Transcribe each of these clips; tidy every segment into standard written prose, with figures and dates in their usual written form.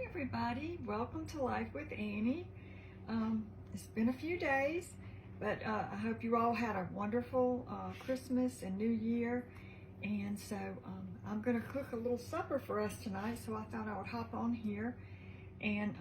everybody, welcome to Life with Annie. It's been a few days, but I hope you all had a wonderful Christmas and New Year. And so I'm going to cook a little supper for us tonight, so I thought I would hop on here and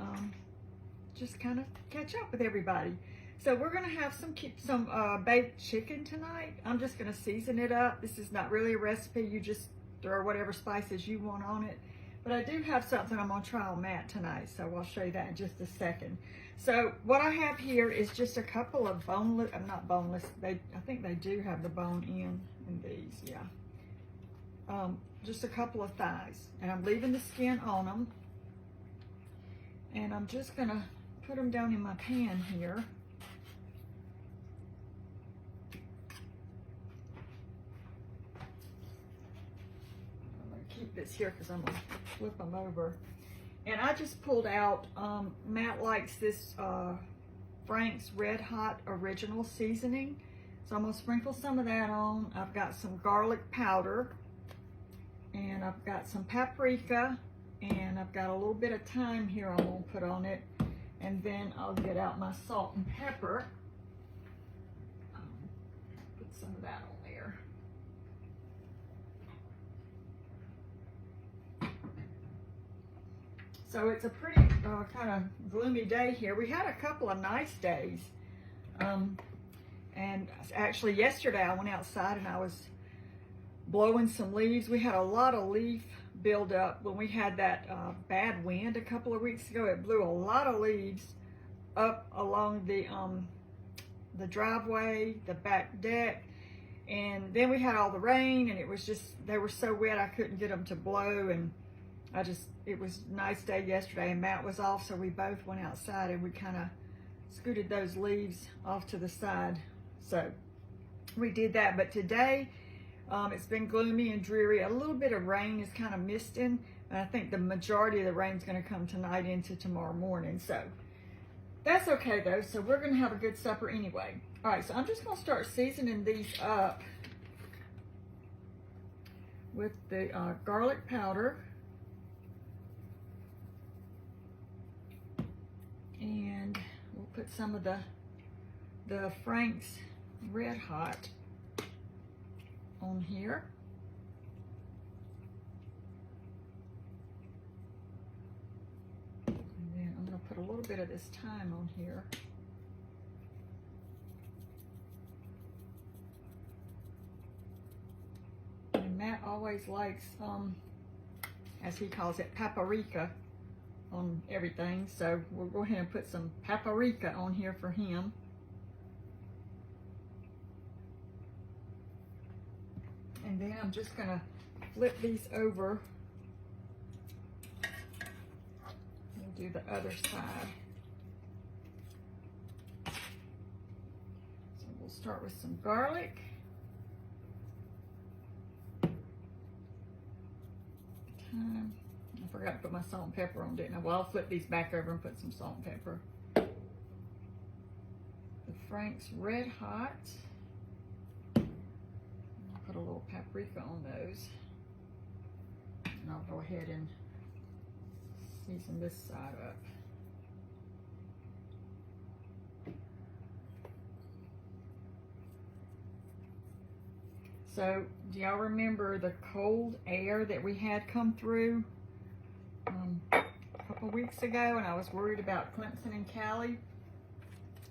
just kind of catch up with everybody. So we're going to have some baked chicken tonight. I'm just going to season it up. This is not really a recipe. You just throw whatever spices you want on it. But I do have something I'm going to try on Matt tonight, so I'll show you that in just a second. So what I have here is just a couple of boneless, not boneless, I think they do have the bone in these, yeah. Just a couple of thighs, and I'm leaving the skin on them. And I'm just going to put them down in my pan here. Keep this here because I'm going to flip them over. And I just pulled out, Matt likes this Frank's Red Hot Original Seasoning. So I'm going to sprinkle some of that on. I've got some garlic powder. And I've got some paprika. And I've got a little bit of thyme here I'm going to put on it. And then I'll get out my salt and pepper. Put some of that on there. So it's a pretty kind of gloomy day here. We had a couple of nice days. And actually yesterday I went outside and I was blowing some leaves. We had a lot of leaf buildup when we had that bad wind a couple of weeks ago. It blew a lot of leaves up along the driveway, the back deck. And then we had all the rain and it was just, they were so wet I couldn't get them to blow. And it was a nice day yesterday and Matt was off, so we both went outside and we kind of scooted those leaves off to the side. So we did that, but today it's been gloomy and dreary. A little bit of rain is kind of misting, and I think the majority of the rain is going to come tonight into tomorrow morning. So that's okay though, so we're going to have a good supper anyway. All right, so I'm just going to start seasoning these up with the garlic powder. And we'll put some of the Frank's Red Hot on here. And then I'm going to put a little bit of this thyme on here. And Matt always likes, as he calls it, paprika on everything, so we'll go ahead and put some paprika on here for him. And then I'm just gonna flip these over and do the other side. So we'll start with some garlic. Thyme. I forgot to put my salt and pepper on, didn't I? Well, I'll flip these back over and put some salt and pepper. The Frank's Red Hot. I'll put a little paprika on those. And I'll go ahead and season this side up. So, do y'all remember the cold air that we had come through a couple weeks ago, and I was worried about Clemson and Callie?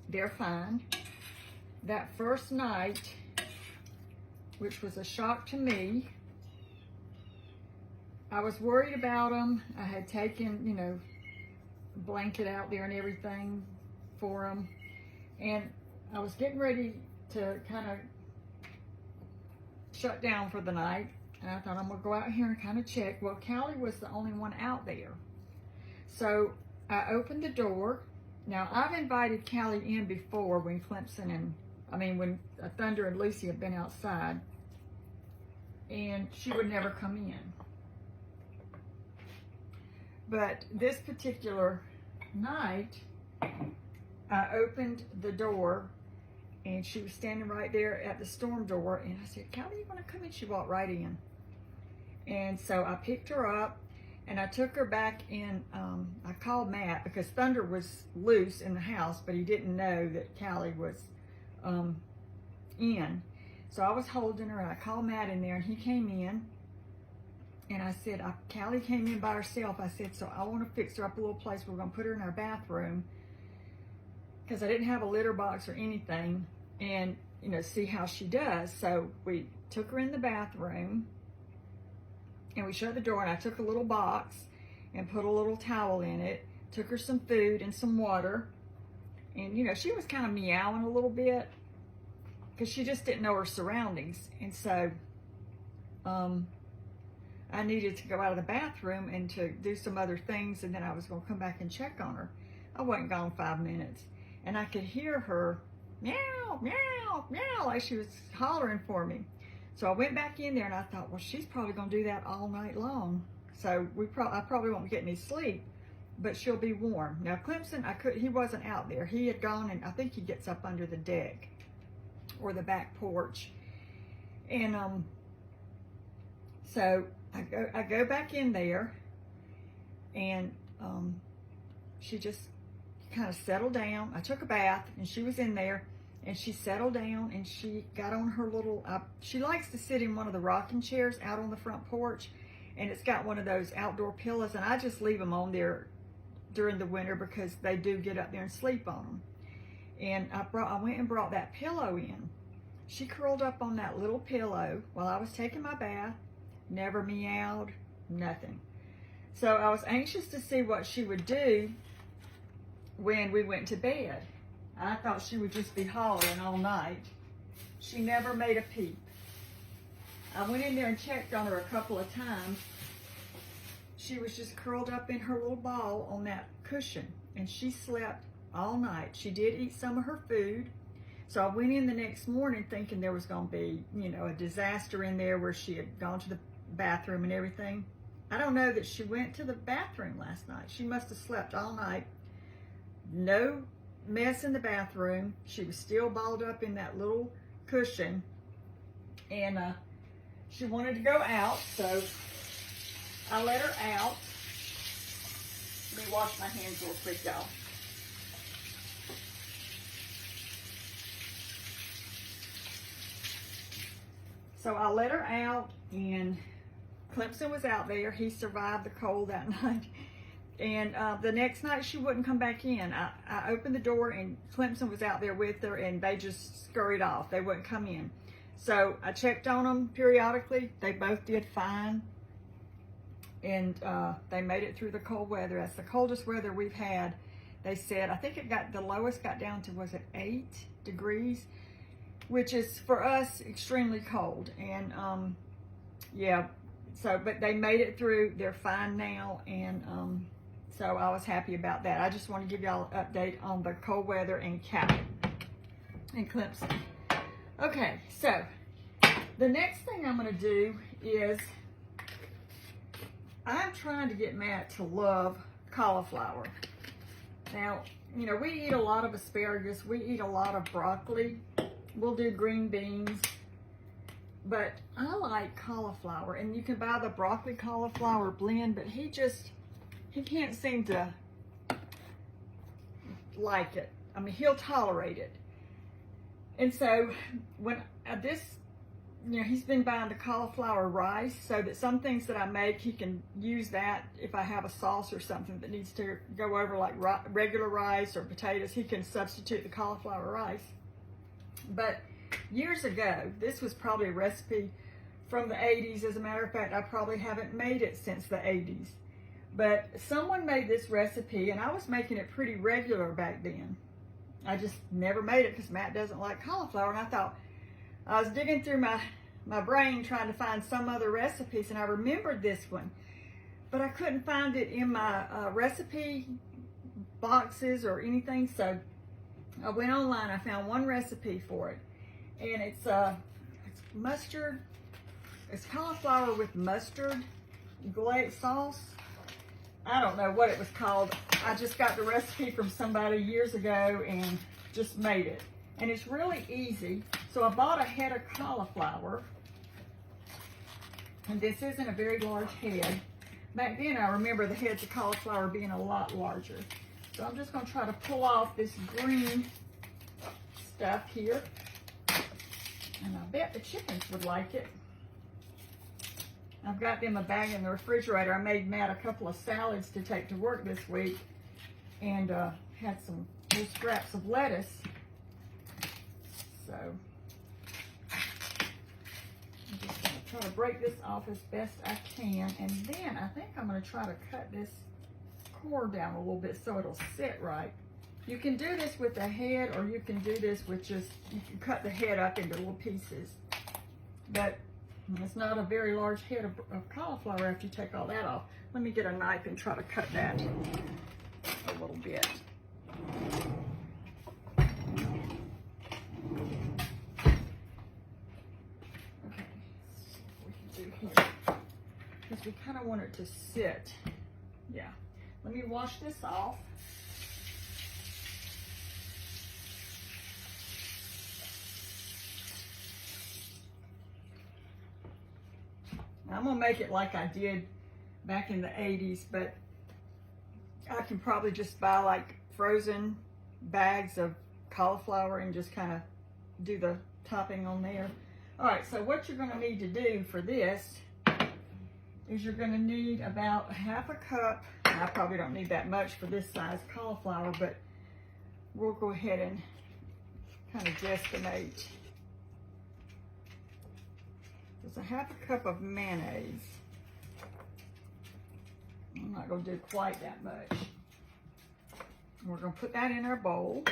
They're fine. That first night, which was a shock to me, I was worried about them. I had taken, a blanket out there and everything for them, and I was getting ready to kind of shut down for the night. And I thought, I'm going to go out here and kind of check. Well, Callie was the only one out there. So I opened the door. Now, I've invited Callie in before when when Thunder and Lucy have been outside. And she would never come in. But this particular night, I opened the door and she was standing right there at the storm door. And I said, Callie, you want to come in? She walked right in. And so I picked her up and I took her back in. I called Matt because Thunder was loose in the house, but he didn't know that Callie was in. So I was holding her, and I called Matt in there, and he came in. And I said, Callie came in by herself. I said, so I want to fix her up a little place. We're going to put her in our bathroom because I didn't have a litter box or anything, and, you know, see how she does. So we took her in the bathroom, and we shut the door, and I took a little box and put a little towel in it, took her some food and some water. And, you know, she was kind of meowing a little bit because she just didn't know her surroundings. And so, I needed to go out of the bathroom and to do some other things, and then I was going to come back and check on her. I wasn't gone 5 minutes, and I could hear her meow, meow, meow, like she was hollering for me. So I went back in there, and I thought, well, she's probably going to do that all night long. So I probably won't get any sleep, but she'll be warm. Now Clemson, he wasn't out there. He had gone, and I think he gets up under the deck or the back porch, and so I go back in there, and she just kind of settled down. I took a bath, and she was in there, and she settled down, and she got on her little, she likes to sit in one of the rocking chairs out on the front porch, and it's got one of those outdoor pillows, and I just leave them on there during the winter because they do get up there and sleep on them. And I went and brought that pillow in. She curled up on that little pillow while I was taking my bath. Never meowed, nothing. So I was anxious to see what she would do when we went to bed. I thought she would just be hollering all night. She never made a peep. I went in there and checked on her a couple of times. She was just curled up in her little ball on that cushion, and she slept all night. She did eat some of her food. So I went in the next morning thinking there was going to be, you know, a disaster in there where she had gone to the bathroom and everything. I don't know that she went to the bathroom last night. She must have slept all night. No mess in the bathroom. She was still balled up in that little cushion, and she wanted to go out, so I let her out. Let me wash my hands real quick, y'all. So I let her out, and Clemson was out there. He survived the cold that night. And the next night she wouldn't come back in. I opened the door, and Clemson was out there with her, and they just scurried off. They wouldn't come in. So I checked on them periodically. They both did fine. And they made it through the cold weather. That's the coldest weather we've had. They said, I think the lowest got down to, was it 8 degrees? Which is, for us, extremely cold. And yeah, so, but they made it through. They're fine now, and so I was happy about that. I just want to give y'all an update on the cold weather and Callie and Clemson. Okay, so the next thing I'm going to do is I'm trying to get Matt to love cauliflower. Now, you know, we eat a lot of asparagus. We eat a lot of broccoli. We'll do green beans. But I like cauliflower, and you can buy the broccoli cauliflower blend, but he can't seem to like it. I mean, he'll tolerate it. And so when you know, he's been buying the cauliflower rice, so that some things that I make, he can use that if I have a sauce or something that needs to go over like regular rice or potatoes. He can substitute the cauliflower rice. But years ago, this was probably a recipe from the 80s. As a matter of fact, I probably haven't made it since the 80s. But someone made this recipe, and I was making it pretty regular back then. I just never made it because Matt doesn't like cauliflower. And I thought, I was digging through my brain trying to find some other recipes, and I remembered this one. But I couldn't find it in my recipe boxes or anything. So I went online. I found one recipe for it. And it's mustard. It's cauliflower with mustard glaze sauce. I don't know what it was called. I just got the recipe from somebody years ago and just made it. And it's really easy. So I bought a head of cauliflower. And this isn't a very large head. back then I remember the heads of cauliflower being a lot larger. So I'm just gonna try to pull off this green stuff here. And I bet the chickens would like it. I've got them a bag in the refrigerator. I made Matt a couple of salads to take to work this week, and had some little scraps of lettuce. So I'm just gonna try to break this off as best I can, and then I think I'm gonna try to cut this core down a little bit so it'll sit right. You can do this with the head, or you can do this with just, you can cut the head up into little pieces. But it's not a very large head of cauliflower after you take all that off. Let me get a knife and try to cut that a little bit. Okay, let's see what we can do here. Because we kind of want it to sit. Yeah. Let me wash this off. I'm gonna make it like I did back in the 80s, but I can probably just buy like frozen bags of cauliflower and just kind of do the topping on there. All right, so what you're gonna need to do for this is you're gonna need about half a cup. I probably don't need that much for this size cauliflower, but we'll go ahead and kind of guesstimate. It's a half a cup of mayonnaise. I'm not going to do quite that much. We're going to put that in our bowl.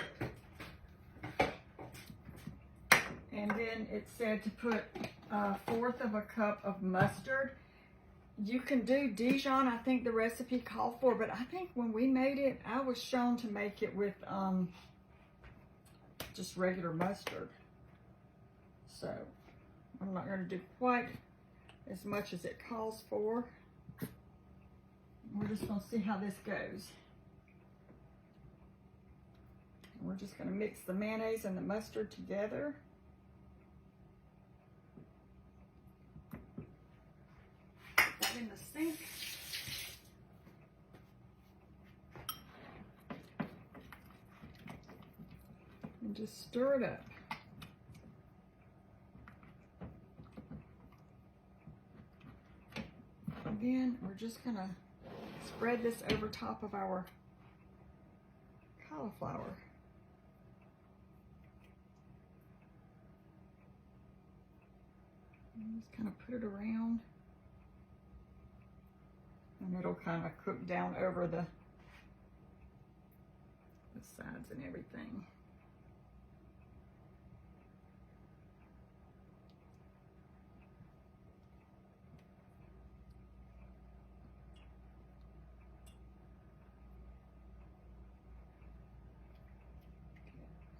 And then it said to put 1/4 of a cup of mustard. You can do Dijon, I think the recipe called for, but I think when we made it, I was shown to make it with just regular mustard. So I'm not going to do quite as much as it calls for. We're just going to see how this goes. We're just going to mix the mayonnaise and the mustard together. Put that in the sink. And just stir it up. And then we're just going to spread this over top of our cauliflower. And just kind of put it around. And it'll kind of cook down over the sides and everything.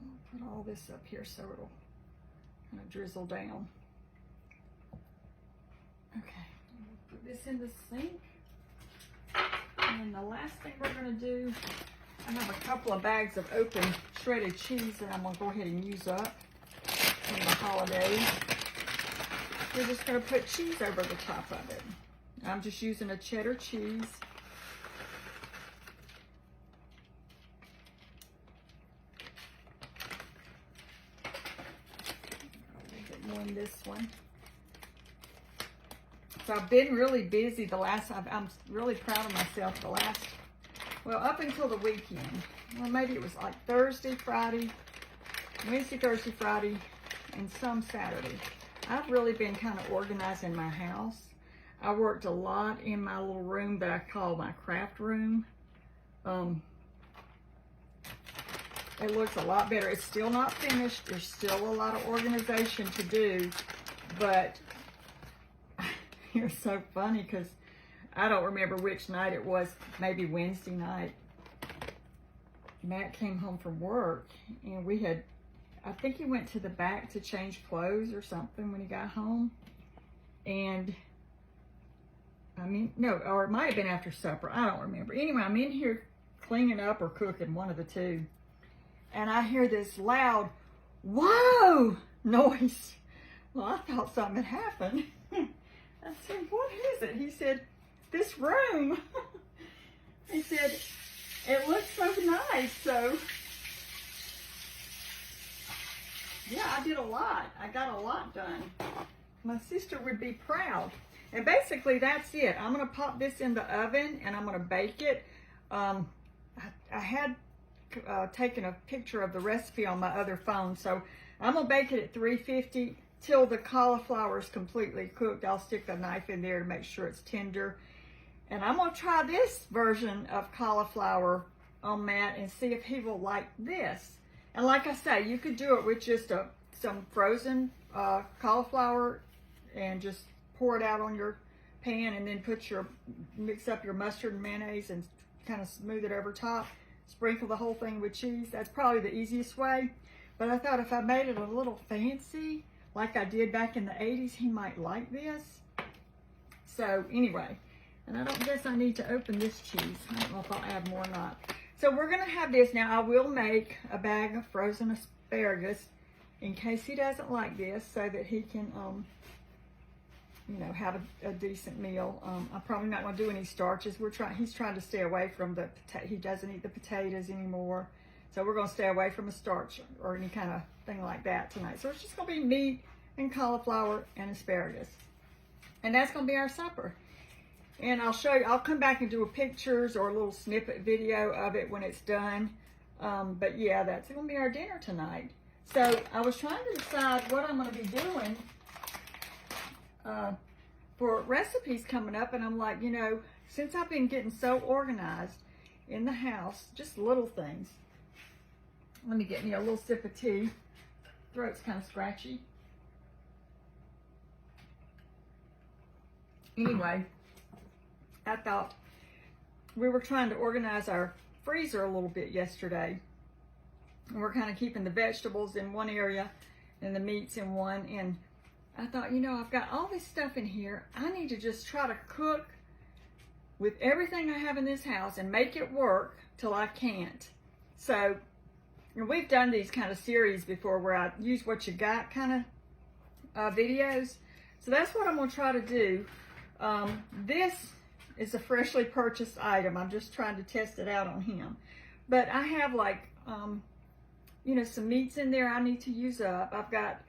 I'll put all this up here so it'll kind of drizzle down. Okay, we'll put this in the sink. And the last thing we're going to do, I have a couple of bags of open shredded cheese that I'm going to go ahead and use up in the holidays. We're just going to put cheese over the top of it. I'm just using a cheddar cheese. A little bit more in this one. So I've been really busy I'm really proud of myself well, up until the weekend. Well, maybe it was like Thursday, Friday, Wednesday, Thursday, Friday, and some Saturday. I've really been kind of organizing my house. I worked a lot in my little room that I call my craft room. It looks a lot better. It's still not finished. There's still a lot of organization to do, but it's so funny because I don't remember which night it was, maybe Wednesday night. Matt came home from work and I think he went to the back to change clothes or something when he got home. And or it might have been after supper. I don't remember. Anyway, I'm in here cleaning up or cooking, one of the two. And I hear this loud, whoa, noise. Well, I thought something had happened. I said, what is it? He said, this room. He said, it looks so nice. So, yeah, I did a lot. I got a lot done. My sister would be proud. And basically, that's it. I'm going to pop this in the oven, and I'm going to bake it. I had taken a picture of the recipe on my other phone, so I'm going to bake it at 350 till the cauliflower is completely cooked. I'll stick a knife in there to make sure it's tender. And I'm going to try this version of cauliflower on Matt and see if he will like this. And like I say, you could do it with just some frozen cauliflower and just pour it out on your pan, and then mix up your mustard and mayonnaise and kind of smooth it over top. Sprinkle the whole thing with cheese. That's probably the easiest way. But I thought if I made it a little fancy, like I did back in the 80s, he might like this. So anyway, and I don't guess I need to open this cheese. I don't know if I'll add more or not. So we're gonna have this now. I will make a bag of frozen asparagus in case he doesn't like this, so that he can, you know, have a decent meal. I'm probably not gonna do any starches. He's trying to stay away from he doesn't eat the potatoes anymore. So we're gonna stay away from a starch or any kind of thing like that tonight. So it's just gonna be meat and cauliflower and asparagus. And that's gonna be our supper. And I'll show you, I'll come back and do a pictures or a little snippet video of it when it's done. But yeah, that's gonna be our dinner tonight. So I was trying to decide what I'm gonna be doing for recipes coming up, and I'm like, you know, since I've been getting so organized in the house, just little things. Let me get me a little sip of tea. Throat's kind of scratchy. Anyway, I thought we were trying to organize our freezer a little bit yesterday. And we're kind of keeping the vegetables in one area and the meats in one. And I thought, you know, I've got all this stuff in here. I need to just try to cook with everything I have in this house and make it work till I can't. So, you know, we've done these kind of series before where I use what you got kind of videos. So that's what I'm going to try to do. This is a freshly purchased item. I'm just trying to test it out on him. But I have like, you know, some meats in there I need to use up. I've got,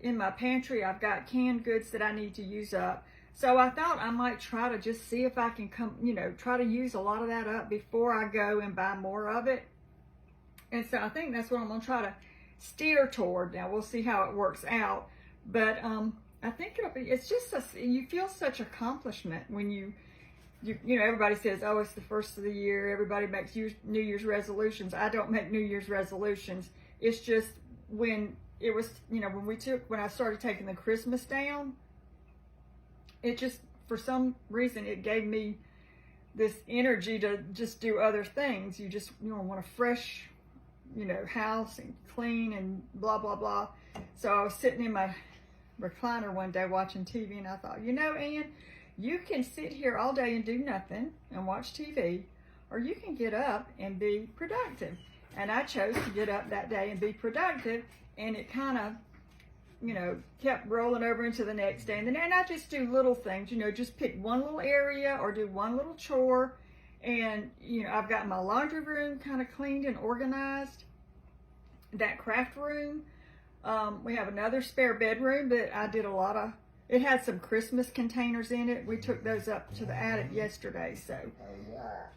in my pantry, I've got canned goods that I need to use up. So I thought I might try to just see if I can try to use a lot of that up before I go and buy more of it. And so I think that's what I'm going to try to steer toward. Now we'll see how it works out. But I think it's just, you feel such accomplishment when you know, everybody says, oh, it's the first of the year. Everybody makes New Year's resolutions. I don't make New Year's resolutions. It's just when it was, you know, when I started taking the Christmas down, it just, for some reason, it gave me this energy to just do other things. You just, you know, want a fresh, you know, house and clean and blah, blah, blah. So I was sitting in my recliner one day watching TV, and I thought, you know, Ann, you can sit here all day and do nothing and watch TV, or you can get up and be productive. And I chose to get up that day and be productive, and it kind of, you know, kept rolling over into the next day. And then I just do little things, you know, just pick one little area or do one little chore. And, you know, I've got my laundry room kind of cleaned and organized. That craft room. We have another spare bedroom that I did a lot of. It had some Christmas containers in it. We took those up to the attic yesterday. So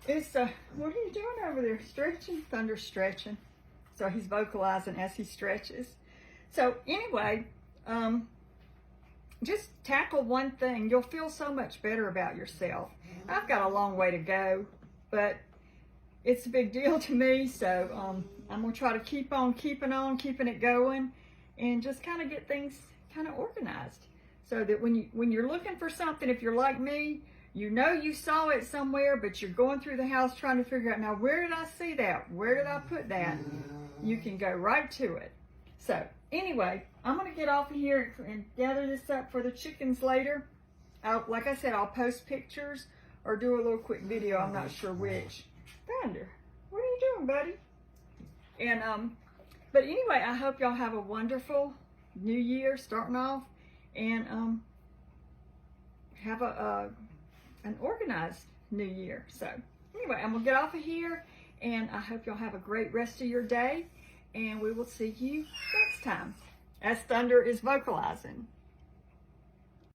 it's, what are you doing over there? Stretching? Thunder stretching. So he's vocalizing as he stretches. So anyway, just tackle one thing. You'll feel so much better about yourself. I've got a long way to go, but it's a big deal to me. So I'm going to try to keep on, keeping it going, and just kind of get things kind of organized. So that when you're looking for something, if you're like me, you know you saw it somewhere, but you're going through the house trying to figure out, now where did I see that? Where did I put that? You can go right to it. So anyway, I'm going to get off of here and gather this up for the chickens later. Like I said, I'll post pictures or do a little quick video. I'm not sure which. Thunder, what are you doing, buddy? And but anyway, I hope y'all have a wonderful new year starting off, and have a an organized new year. So anyway, I'm gonna get off of here, and I hope y'all have a great rest of your day, and we will see you next time as Thunder is vocalizing.